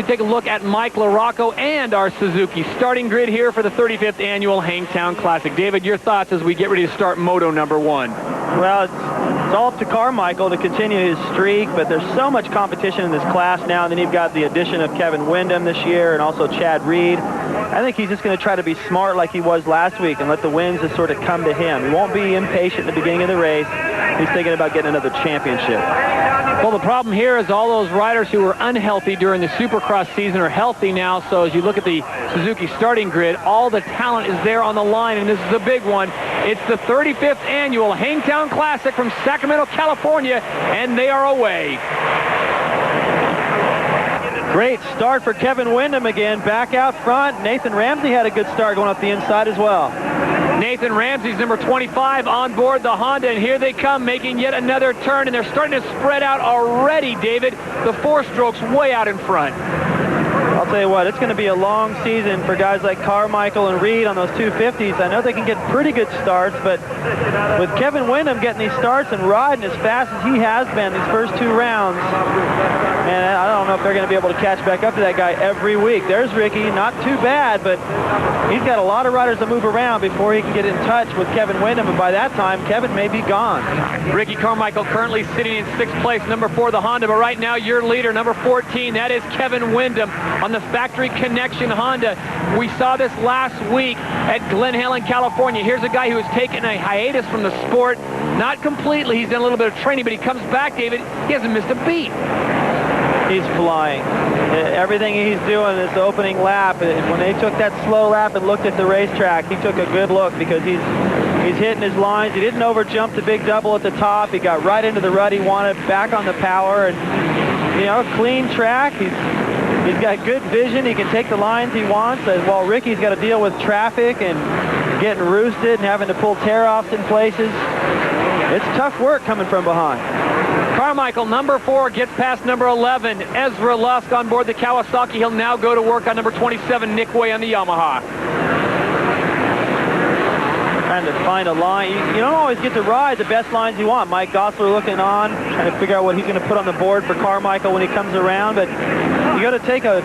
We take a look at Mike LaRocco and our Suzuki starting grid here for the 35th annual Hangtown Classic. David, your thoughts as we get ready to start Moto number 1? Well, it's all up to Carmichael to continue his streak, but there's so much competition in this class now, and then you've got the addition of Kevin Windham this year and also Chad Reed. I think he's just going to try to be smart like he was last week and let the wins just sort of come to him. He won't be impatient at the beginning of the race. He's thinking about getting another championship. Well, the problem here is all those riders who were unhealthy during the Supercross season are healthy now, so as you look at the Suzuki starting grid, all the talent is there on the line, and this is a big one. It's the 35th annual Hangtown Classic from Sacramento, California, and they are away. Great start for Kevin Windham again, back out front. Nathan RAMSEY had a good start going up the inside as well. Nathan RAMSEY's number 25 on board the Honda, and here they come making yet another turn, and they're starting to spread out already, David. The 4-strokes way out in front. I'll tell you what, it's going to be a long season for guys like Carmichael and Reed on those 250s. I know they can get pretty good starts, but with Kevin Windham getting these starts and riding as fast as he has been these first 2 rounds, and I don't know if they're going to be able to catch back up to that guy every week. There's Ricky, not too bad, but he's got a lot of riders to move around before he can get in touch with Kevin Windham, and by that time, Kevin may be gone. Ricky Carmichael currently sitting in 6th place, number 4, the Honda, but right now your leader, number 14, that is Kevin Windham on the Factory Connection Honda. We saw this last week at Glen Helen, California. Here's a guy who has taken a hiatus from the sport. Not completely, he's done a little bit of training, but he comes back, David, he hasn't missed a beat. He's flying. Everything he's doing this opening lap, when they took that slow lap and looked at the racetrack, he took a good look because he's hitting his lines. He didn't overjump the big double at the top. He got right into the rut he wanted, back on the power, and, you know, clean track. He's got good vision. He can take the lines he wants, while Ricky's got to deal with traffic and getting roosted and having to pull tear-offs in places. It's tough work coming from behind. Carmichael, number 4, gets past number 11. Ezra Lusk on board the Kawasaki. He'll now go to work on number 27, Nick Way on the Yamaha. Trying to find a line. You don't always get to ride the best lines you want. Mike Gosler looking on, trying to figure out what he's going to put on the board for Carmichael when he comes around. But you got to take a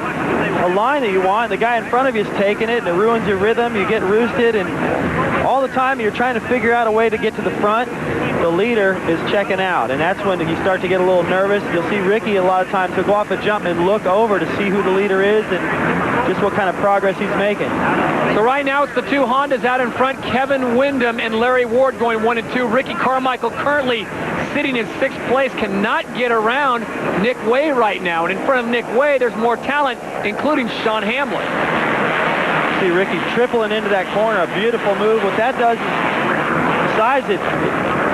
line that you want. The guy in front of you is taking it, and it ruins your rhythm. You get roosted, and all the time you're trying to figure out a way to get to the front. The leader is checking out, and that's when you start to get a little nervous. You'll see Ricky a lot of times to go off a jump and look over to see who the leader is and just what kind of progress he's making. So right now it's the 2 Hondas out in front, Kevin Windham and Larry Ward going 1 and 2. Ricky Carmichael currently sitting in 6th place, cannot get around Nick Way right now. And in front of Nick Way, there's more talent, including Sean Hamlin. See Ricky tripling into that corner, a beautiful move. What that does is, besides it's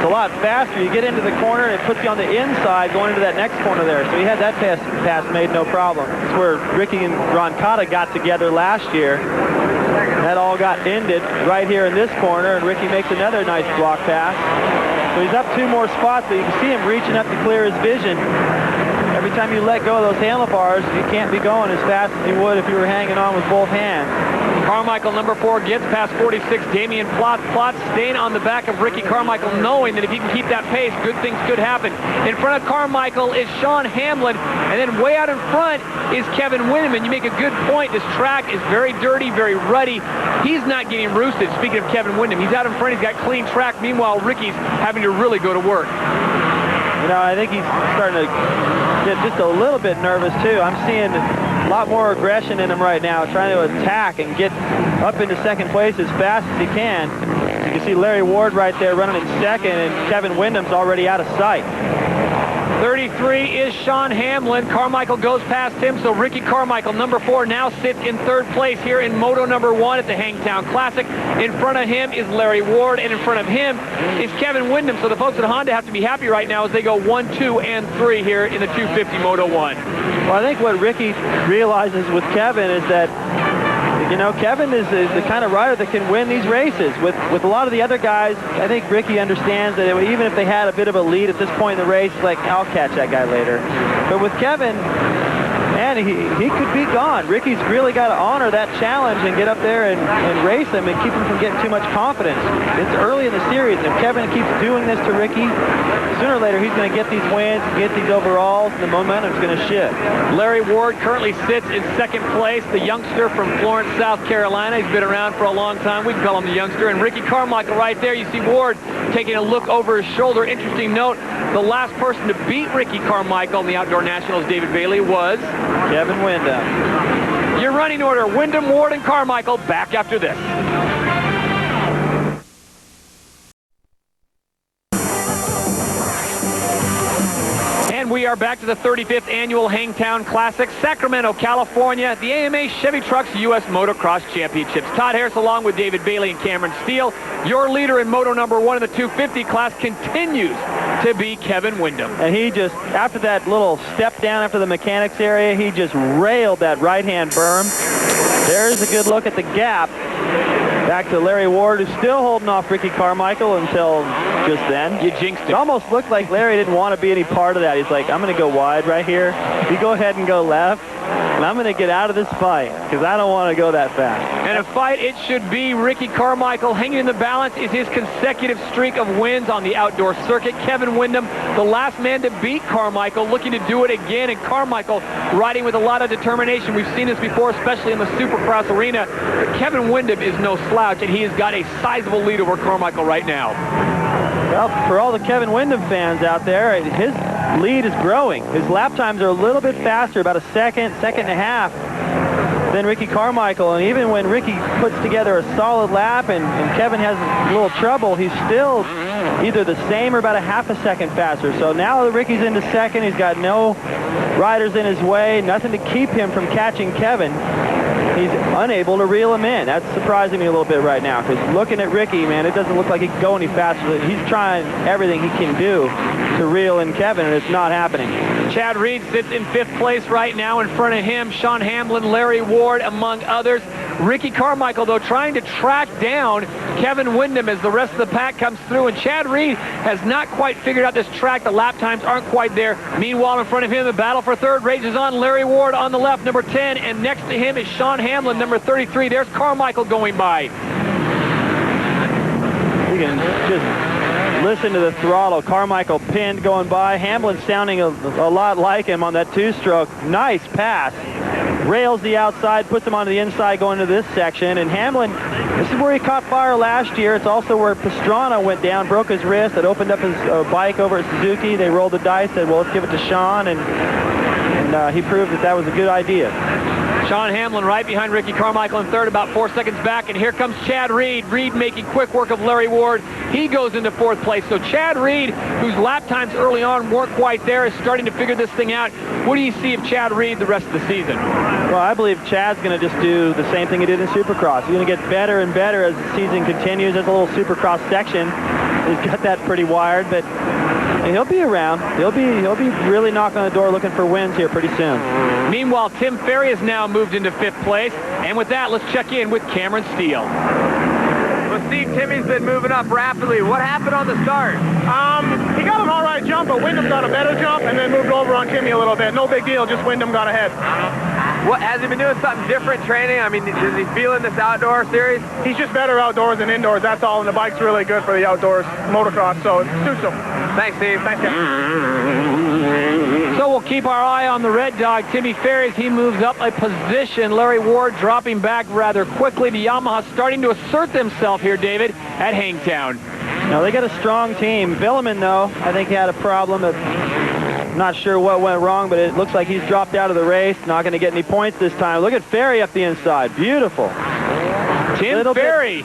a lot faster. You get into the corner and it puts you on the inside going into that next corner there. So he had that pass made no problem. It's where Ricky and Roncada got together last year. That all got ended right here in this corner, and Ricky makes another nice block pass. So he's up 2 more spots, but you can see him reaching up to clear his vision. Every time you let go of those handlebars, you can't be going as fast as you would if you were hanging on with both hands. Carmichael, number 4, gets past 46, Damian Plotz. Plotz staying on the back of Ricky Carmichael, knowing that if he can keep that pace, good things could happen. In front of Carmichael is Sean Hamlin, and then way out in front is Kevin Windham. And you make a good point. This track is very dirty, very ruddy. He's not getting roosted. Speaking of Kevin Windham, he's out in front. He's got clean track. Meanwhile, Ricky's having to really go to work. You know, I think he's starting to get just a little bit nervous, too. I'm seeing a lot more aggression in him right now, trying to attack and get up into 2nd place as fast as he can. You can see Larry Ward right there running in 2nd, and Kevin Windham's already out of sight. 33 is Sean Hamlin. Carmichael goes past him, so Ricky Carmichael, number 4, now sits in 3rd place here in Moto number 1 at the Hangtown Classic. In front of him is Larry Ward, and in front of him is Kevin Windham. So the folks at Honda have to be happy right now as they go 1, 2, and 3 here in the 250 Moto 1. Well, I think what Ricky realizes with Kevin is that, you know, Kevin is the kind of rider that can win these races. With a lot of the other guys, I think Ricky understands that even if they had a bit of a lead at this point in the race, like, I'll catch that guy later. But with Kevin, man, he could be gone. Ricky's really got to honor that challenge and get up there and race him and keep him from getting too much confidence. It's early in the series, and if Kevin keeps doing this to Ricky, sooner or later he's going to get these wins, get these overalls, and the momentum's going to shift. Larry Ward currently sits in second place, the youngster from Florence, South Carolina. He's been around for a long time. We can call him the youngster. And Ricky Carmichael right there. You see Ward taking a look over his shoulder. Interesting note, the last person to beat Ricky Carmichael in the Outdoor Nationals, David Bailey, was Kevin Windham. Your running order, Windham, Ward, and Carmichael, back after this. And we are back to the 35th Annual Hangtown Classic, Sacramento, California, the AMA Chevy Trucks U.S. Motocross Championships. Todd Harris along with David Bailey and Cameron Steele. Your leader in Moto number 1 in the 250 class continues to be Kevin Windham. And he just, after that little step down after the mechanics area, he just railed that right-hand berm. There's a good look at the gap. Back to Larry Ward, who's still holding off Ricky Carmichael until just then. You jinxed it. It almost looked like Larry didn't want to be any part of that. He's like, I'm going to go wide right here. You go ahead and go left, and I'm going to get out of this fight because I don't want to go that fast. And a fight it should be. Ricky Carmichael hanging in the balance is his consecutive streak of wins on the outdoor circuit. Kevin Windham, the last man to beat Carmichael, looking to do it again. And Carmichael riding with a lot of determination. We've seen this before, especially in the Supercross arena. But Kevin Windham is no slouch, and he has got a sizable lead over Carmichael right now. Well, for all the Kevin Windham fans out there, his lead is growing. His lap times are a little bit faster, about a second and a half than Ricky Carmichael. And even when Ricky puts together a solid lap and Kevin has a little trouble, he's still either the same or about a half a second faster. So now that Ricky's into second, he's got no riders in his way, nothing to keep him from catching Kevin. He's unable to reel him in. That's surprising me a little bit right now, because looking at Ricky, man, it doesn't look like he can go any faster. He's trying everything he can do to reel in Kevin, and it's not happening. Chad Reed sits in 5th place right now. In front of him, Sean Hamlin, Larry Ward, among others. Ricky Carmichael, though, trying to track down Kevin Windham as the rest of the pack comes through. And Chad Reed has not quite figured out this track. The lap times aren't quite there. Meanwhile, in front of him, the battle for third rages on. Larry Ward on the left, number 10. And next to him is Sean Hamlin, number 33. There's Carmichael going by. You can just listen to the throttle. Carmichael pinned going by. Hamlin sounding a lot like him on that two-stroke. Nice pass. Rails the outside, puts him onto the inside going to this section. And Hamlin, this is where he caught fire last year. It's also where Pastrana went down, broke his wrist. It opened up his bike over at Suzuki. They rolled the dice, said, well, let's give it to Sean. And he proved that was a good idea. Sean Hamlin right behind Ricky Carmichael in third, about 4 seconds back. And here comes Chad Reed. Reed making quick work of Larry Ward. He goes into 4th place. So Chad Reed, whose lap times early on weren't quite there, is starting to figure this thing out. What do you see of Chad Reed the rest of the season? Well, I believe Chad's going to just do the same thing he did in Supercross. He's going to get better and better as the season continues. There's a little Supercross section. He's got that pretty wired, but he'll be around. He'll be really knocking on the door looking for wins here pretty soon. Meanwhile, Tim Ferry has now moved into 5th place. And with that, let's check in with Cameron Steele. Well, Steve, Timmy's been moving up rapidly. What happened on the start? He got an all right jump, but Windham got a better jump and then moved over on Timmy a little bit. No big deal, just Windham got ahead. What, has he been doing something different training? I mean, is he feeling this outdoor series? He's just better outdoors than indoors, that's all, and the bike's really good for the outdoors motocross, so it suits him. Thanks, Steve. Thanks, Kevin. So we'll keep our eye on the red dog, Timmy Ferry, as he moves up a position. Larry Ward dropping back rather quickly. The Yamaha starting to assert themselves here, David, at Hangtown. Now, they got a strong team. Villeman, though, I think had a problem. Not sure what went wrong, but it looks like he's dropped out of the race. Not going to get any points this time. Look at Ferry up the inside. Beautiful. Tim Ferry,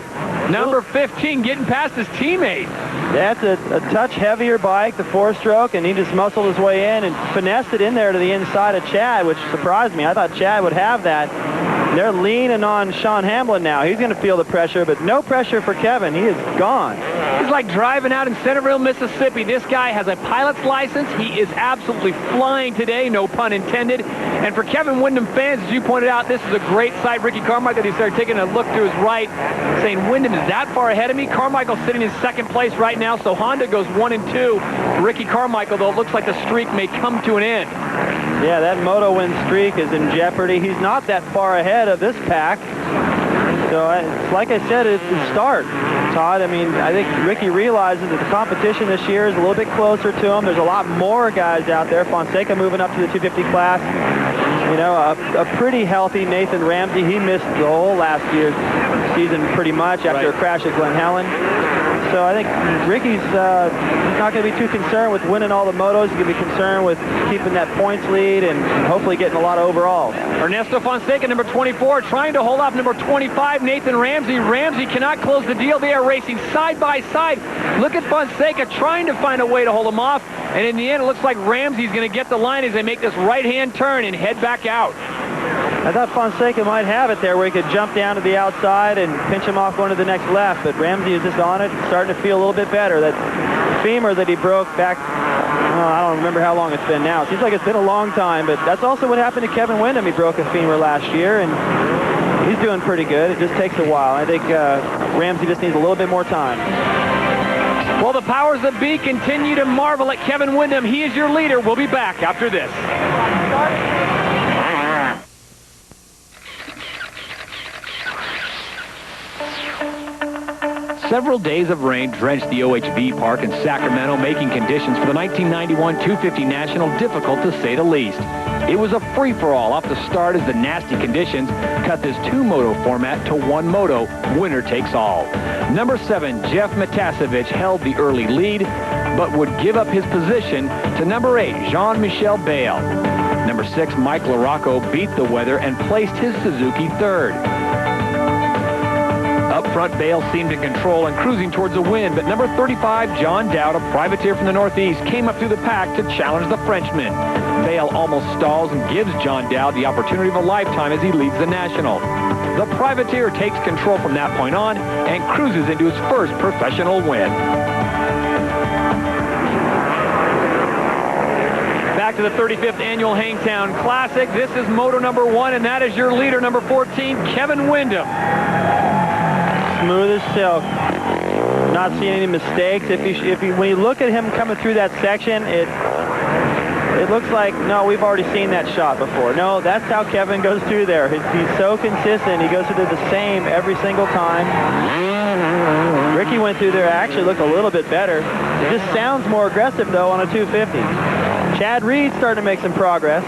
number 15, getting past his teammate. That's a touch heavier bike, the 4-stroke, and he just muscled his way in and finessed it in there to the inside of Chad, which surprised me. I thought Chad would have that. They're leaning on Sean Hamlin now. He's going to feel the pressure, but no pressure for Kevin. He is gone. It's like driving out in Centerville, Mississippi. This guy has a pilot's license. He is absolutely flying today, no pun intended. And for Kevin Windham fans, as you pointed out, this is a great sight. Ricky Carmichael, he started taking a look to his right, saying, Windham is that far ahead of me? Carmichael's sitting in second place right now, so Honda goes 1 and 2. Ricky Carmichael, though, it looks like the streak may come to an end. Yeah, that moto win streak is in jeopardy. He's not that far ahead of this pack. So, like I said, it's the start, Todd. I mean, I think Ricky realizes that the competition this year is a little bit closer to him. There's a lot more guys out there. Fonseca moving up to the 250 class. You know, a pretty healthy Nathan RAMSEY. He missed the whole last year's season pretty much after a crash at Glen Helen. So I think Ricky's not going to be too concerned with winning all the motos. He's going to be concerned with keeping that points lead and hopefully getting a lot of overall. Ernesto Fonseca, number 24, trying to hold off number 25, Nathan RAMSEY. RAMSEY cannot close the deal. They are racing side by side. Look at Fonseca trying to find a way to hold him off. And in the end, it looks like RAMSEY's going to get the line as they make this right-hand turn and head back out. I thought Fonseca might have it there where he could jump down to the outside and pinch him off going to the next left, but RAMSEY is just on it, starting to feel a little bit better. That femur that he broke back, I don't remember how long it's been now. It seems like it's been a long time, but that's also what happened to Kevin Windham. He broke a femur last year, and he's doing pretty good. It just takes a while. I think RAMSEY just needs a little bit more time. Well, the powers that be continue to marvel at Kevin Windham. He is your leader. We'll be back after this. Several days of rain drenched the OHV Park in Sacramento, making conditions for the 1991 250 National difficult to say the least. It was a free-for-all off the start as the nasty conditions cut this two-moto format to one moto, winner takes all. Number 7, Jeff Matasevich held the early lead, but would give up his position to number 8, Jean-Michel Bale. Number 6, Mike LaRocco beat the weather and placed his Suzuki third. Up front, Bale seemed in control and cruising towards a win, but number 35, John Dowd, a privateer from the Northeast, came up through the pack to challenge the Frenchman. Bale almost stalls and gives John Dowd the opportunity of a lifetime as he leads the National. The privateer takes control from that point on and cruises into his first professional win. Back to the 35th Annual Hangtown Classic. This is moto number 1, and that is your leader, number 14, Kevin Windham. Smooth as silk. Not seeing any mistakes. When you look at him coming through that section, it looks like, no, we've already seen that shot before. No, that's how Kevin goes through there. He's so consistent. He goes through the same every single time. Ricky went through there, actually looked a little bit better. It just sounds more aggressive, though, on a 250. Chad Reed's starting to make some progress.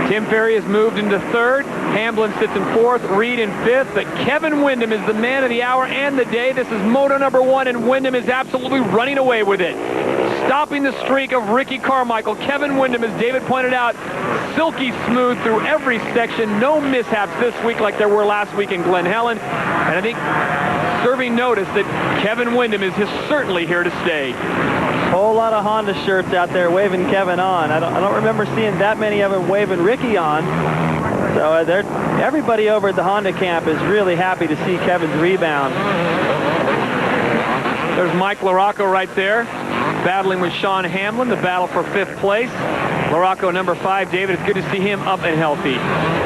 Tim Ferry has moved into third. Hamblin sits in fourth, Reed in fifth, but Kevin Windham is the man of the hour and the day. This is moto number 1, and Windham is absolutely running away with it. Stopping the streak of Ricky Carmichael. Kevin Windham, as David pointed out, silky smooth through every section. No mishaps this week like there were last week in Glen Helen. And I think serving notice that Kevin Windham is certainly here to stay. Whole lot of Honda shirts out there waving Kevin on. I don't remember seeing that many of them waving Ricky on. So everybody over at the Honda camp is really happy to see Kevin's rebound. There's Mike LaRocco right there, battling with Sean Hamlin, the battle for 5th place. LaRocco, number 5. David, it's good to see him up and healthy.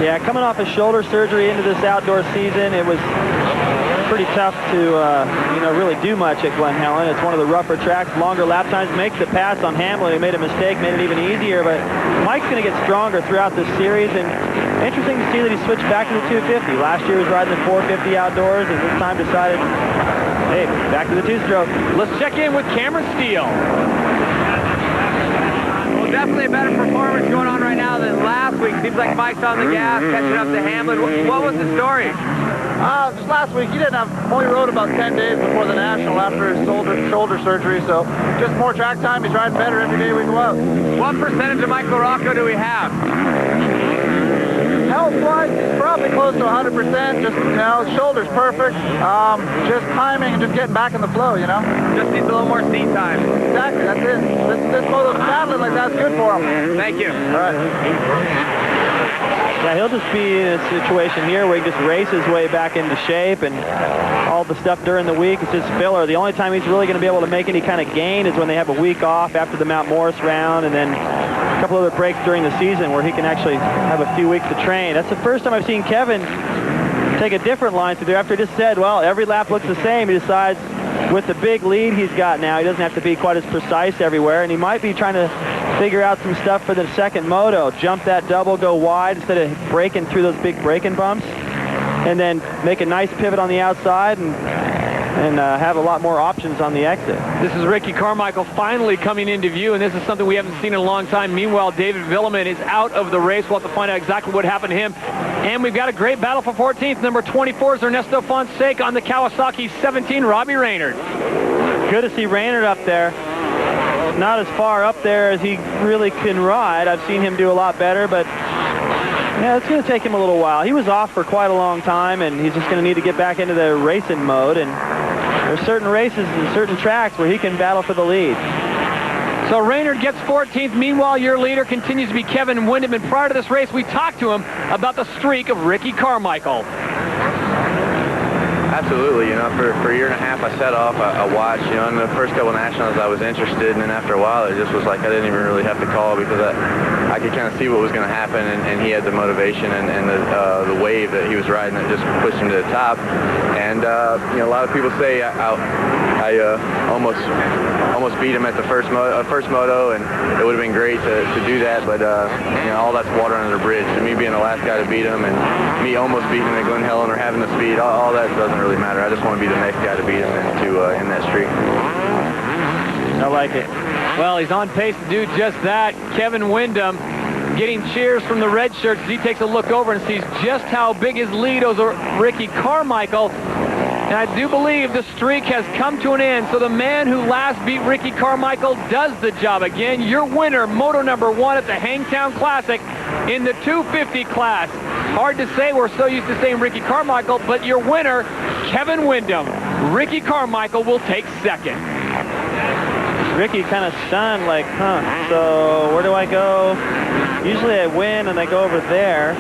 Yeah, coming off his shoulder surgery into this outdoor season, it was pretty tough to really do much at Glen Helen. It's one of the rougher tracks, longer lap times. Makes the pass on Hamlin. He made a mistake, made it even easier, but Mike's going to get stronger throughout this series, and interesting to see that he switched back to the 250. Last year he was riding the 450 outdoors, and this time decided, hey, back to the two-stroke. Let's check in with Cameron Steele. Well, definitely a better performance going on right now than last week. Seems like Mike's on the gas, catching up to Hamlin. What was the story? Just last week, he only rode about 10 days before the National after his shoulder surgery, so just more track time. He's riding better every day we go out. What percentage of Mike LaRocco do we have? Health-wise, he's probably close to 100%. Just, his shoulder's perfect. Just timing and just getting back in the flow, Just needs a little more seat time. Exactly, that's it. This moto, battling like that's good for him. Thank you. All right. Yeah, he'll just be in a situation here where he just race his way back into shape, and all the stuff during the week is just filler. The only time he's really going to be able to make any kind of gain is when they have a week off after the Mount Morris round, and then a couple other breaks during the season where he can actually have a few weeks to train. That's the first time I've seen Kevin take a different line through there. After he just said, well, every lap looks the same, he decides with the big lead he's got now, he doesn't have to be quite as precise everywhere, and he might be trying to figure out some stuff for the second moto. Jump that double, go wide instead of breaking through those big braking bumps, and then make a nice pivot on the outside and have a lot more options on the exit. This is Ricky Carmichael finally coming into view, and this is something we haven't seen in a long time. Meanwhile, David Villeman is out of the race. We'll have to find out exactly what happened to him. And we've got a great battle for 14th. Number 24 is Ernesto Fonseca on the Kawasaki 17, Robbie Raynard. Good to see Raynard up there. Not as far up there as he really can ride. I've seen him do a lot better, but yeah, it's going to take him a little while. He was off for quite a long time, and he's just going to need to get back into the racing mode. And there's certain races and certain tracks where he can battle for the lead. So Raynard gets 14th. Meanwhile, your leader continues to be Kevin Windham. And prior to this race, we talked to him about the streak of Ricky Carmichael. Absolutely, you know, for a year and a half I set off, I watched, you know, in the first couple nationals I was interested, and then after a while it just was like I didn't even really have to call because I could kind of see what was going to happen, and he had the motivation and the wave that he was riding that just pushed him to the top. And you know, a lot of people say I almost beat him at the first moto, and it would have been great to do that, but you know, all that's water under the bridge. To me, being the last guy to beat him, and me almost beating him at Glen Helen or having the speed, all that doesn't really matter. I just want to be the next guy to beat him and to end that streak. I like it. Well, he's on pace to do just that. Kevin Windham getting cheers from the red shirts as he takes a look over and sees just how big his lead over Ricky Carmichael. And I do believe the streak has come to an end. So the man who last beat Ricky Carmichael does the job again. Your winner, moto number 1 at the Hangtown Classic in the 250 class. Hard to say, we're so used to saying Ricky Carmichael, but your winner, Kevin Windham. Ricky Carmichael will take second. Ricky kind of stunned, like, huh, so where do I go? Usually I win and I go over there.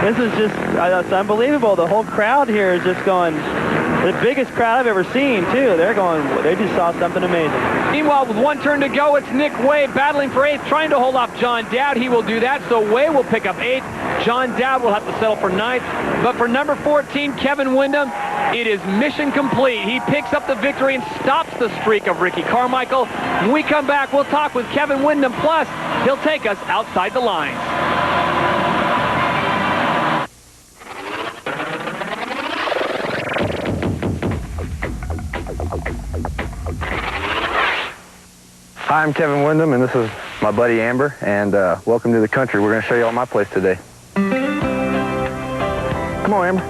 This is just, it's unbelievable. The whole crowd here is just going, the biggest crowd I've ever seen, too. They're going, they just saw something amazing. Meanwhile, with one turn to go, it's Nick Way battling for 8th, trying to hold off John Dowd. He will do that, so Way will pick up 8th. John Dowd will have to settle for 9th. But for number 14, Kevin Windham, it is mission complete. He picks up the victory and stops the streak of Ricky Carmichael. When we come back, we'll talk with Kevin Windham, plus he'll take us outside the lines. Hi, I'm Kevin Windham, and this is my buddy Amber, and welcome to the country. We're going to show you all my place today. Come on, Amber.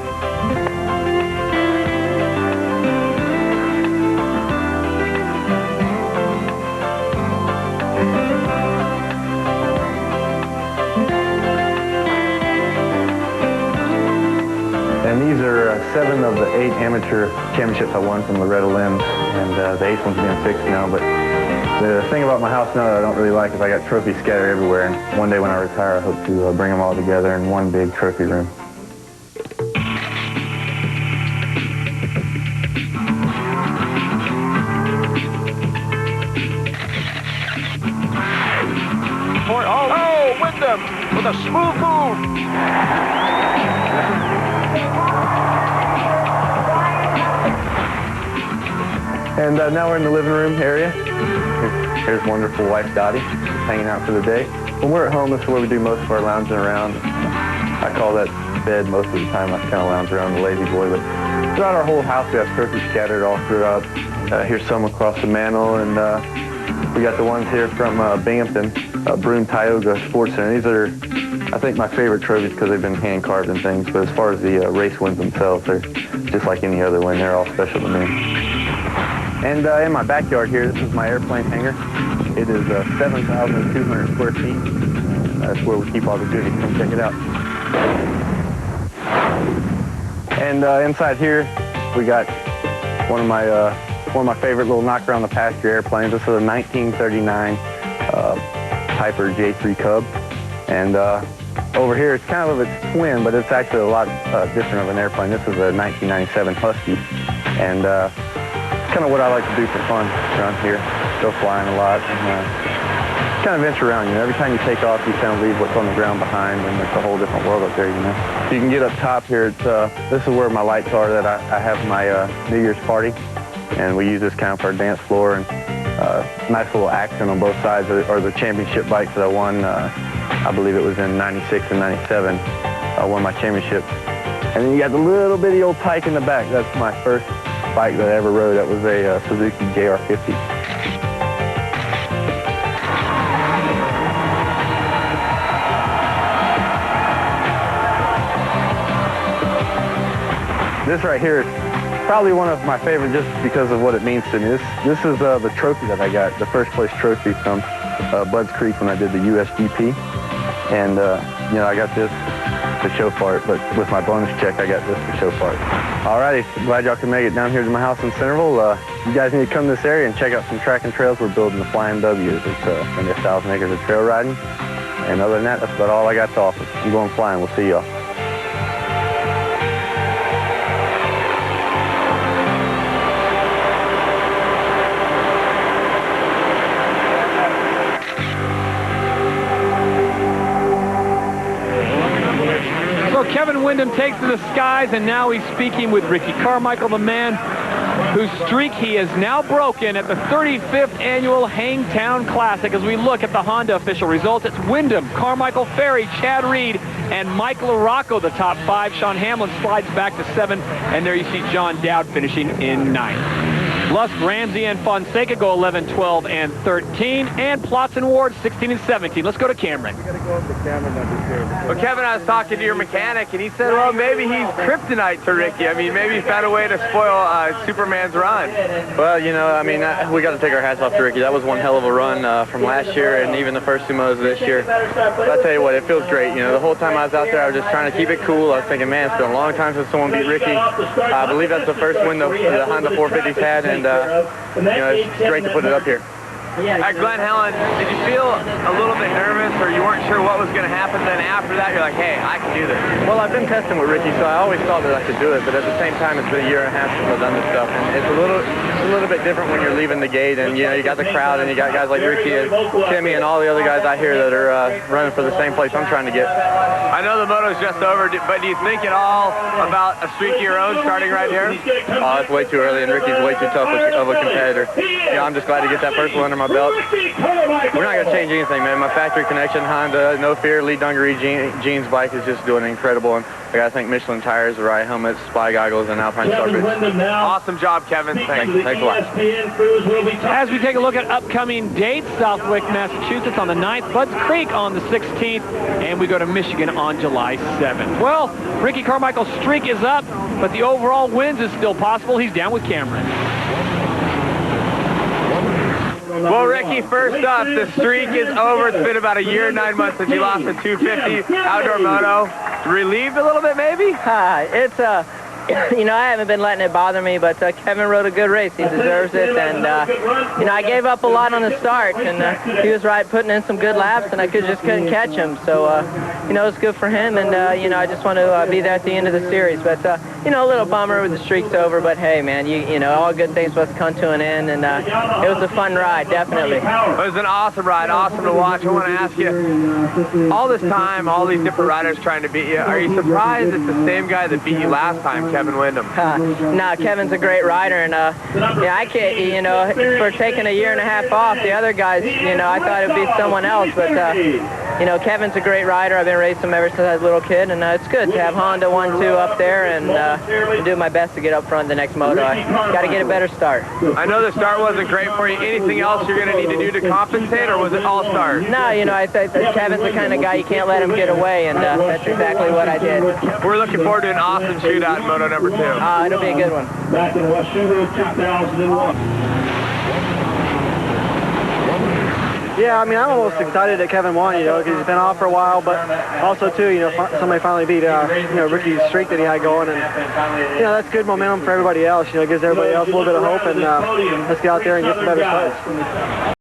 And these are 7 of the 8 amateur championships I won from Loretta Lynn's, and the 8th one's being fixed now, but the thing about my house now that I don't really like is I got trophies scattered everywhere, and one day when I retire, I hope to bring them all together in one big trophy room. Oh, Windham with a smooth move. And now we're in the living room area. Here's wonderful wife Dottie, hanging out for the day. When we're at home, this is where we do most of our lounging around. I call that bed most of the time. I kind of lounge around the lazy boy. But throughout our whole house, we have trophies scattered all throughout. Here's some across the mantle, and we got the ones here from Binghamton, Broome Tioga Sports Center. These are, I think, my favorite trophies because they've been hand-carved and things. But as far as the race wins themselves, they're just like any other win. They're all special to me. And in my backyard here, this is my airplane hangar. It is 7,200 square feet. That's where we keep all the goodies. Come check it out. And inside here, we got one of my favorite little knock-around the pasture airplanes. This is a 1939 Piper J3 Cub. And over here, it's kind of its twin, but it's actually a lot different of an airplane. This is a 1997 Husky, and it's kind of what I like to do for fun around here. Go flying a lot, and kind of venture around. You know, every time you take off, you kind of leave what's on the ground behind, and it's a whole different world up there. You know, so you can get up top here. It's, this is where my lights are that I have my New Year's party, and we use this kind of for our dance floor. And nice little accent on both sides are the championship bikes that I won. I believe it was in '96 and '97. I won my championship. And then you got the little bitty old Tyke in the back. That's my first bike that I ever rode. That was a Suzuki JR50. This right here is probably one of my favorite just because of what it means to me. This is the trophy that I got, the first place trophy from Budds Creek when I did the USGP. And, you know, I got this to show for it, but with my bonus check, I got this to show for it. Alrighty, glad y'all can make it down here to my house in Centerville. You guys need to come to this area and check out some track and trails. We're building the Flying W's. It's going to be 1,000 acres of trail riding. And other than that, that's about all I got to offer. I'm going flying. We'll see y'all. Kevin Windham takes to the skies, and now he's speaking with Ricky Carmichael, the man whose streak he has now broken at the 35th annual Hangtown Classic. As we look at the Honda official results, it's Windham, Carmichael, Ferry, Chad Reed, and Mike LaRocco, the top 5. Sean Hamlin slides back to 7, and there you see John Dowd finishing in 9th. Lusk, RAMSEY, and FONSECA go 11, 12, and 13, and Plotz and Ward 16 and 17. Let's go to Cameron. Well, Kevin, I was talking to your mechanic, and he said, well, maybe he's kryptonite to Ricky. I mean, maybe he found a way to spoil Superman's run. Well, you know, I mean, we got to take our hats off to Ricky. That was one hell of a run from last year and even the first 2 motos this year. But I tell you what, it feels great. You know, the whole time I was out there, I was just trying to keep it cool. I was thinking, man, it's been a long time since someone beat Ricky. I believe that's the first win the Honda 450's had, and, you know, it's great to put it up here. At Glen Helen, did you feel a little bit nervous, or you weren't sure what was going to happen? Then after that, you're like, hey, I can do this. Well, I've been testing with Ricky, so I always thought that I could do it, but at the same time, it's been a year and a half since I've done this stuff, and it's a little bit different when you're leaving the gate, and, you know, you got the crowd, and you got guys like Ricky and Timmy and all the other guys out here that are running for the same place I'm trying to get. I know the moto's just over, but do you think at all about a streak of your own starting right here? Oh, it's way too early, and Ricky's way too tough of a competitor. You know, I'm just glad to get that first one under my belt. We're not going to change anything, man. My factory connection, Honda, no fear, Lee Dungaree jeans bike is just doing incredible. And I got to thank Michelin tires, the right helmets, spy goggles, and Alpine Starbridge. Awesome job, Kevin. Thanks a lot. As we take a look at upcoming dates, Southwick, Massachusetts on the 9th, Budds Creek on the 16th, and we go to Michigan on July 7th. Well, Ricky Carmichael's streak is up, but the overall wins is still possible. He's down with Cameron. Well, Ricky, first up, the streak is over. It's been about a year and 9 months since you lost the 250 outdoor moto. Relieved a little bit, maybe? It's you know, I haven't been letting it bother me, but Kevin rode a good race. He deserves it, and you know, I gave up a lot on the start, and he was right putting in some good laps, and I just couldn't catch him. So you know, it's good for him, and you know, I just want to be there at the end of the series. But you know, a little bummer with the streak's over, but hey, man, you know, all good things must come to an end, and it was a fun ride, definitely. It was an awesome ride, awesome to watch. I want to ask you, all this time, all these different riders trying to beat you, are you surprised it's the same guy that beat you last time, Kevin Windham? No, Kevin's a great rider, and yeah, I can't, you know, for taking a year and a half off, the other guys, you know, I thought it'd be someone else, but you know, Kevin's a great rider. I've been racing him ever since I was a little kid, and it's good to have Honda 1-2 up there, and do my best to get up front the next moto. I got to get a better start. I know the start wasn't great for you. Anything else you're going to need to do to compensate, or was it all start? No, you know, I think Kevin's the kind of guy you can't let him get away, and that's exactly what I did. We're looking forward to an awesome shootout in Moto number 2. It'll be a good one. Back in West Sugar, 2001. Yeah, I mean, I'm almost excited that Kevin won, you know, because he's been off for a while, but also, too, you know, somebody finally beat, you know, Ricky's streak that he had going, and, you know, that's good momentum for everybody else, you know, it gives everybody else a little bit of hope, and let's get out there and get some better starts.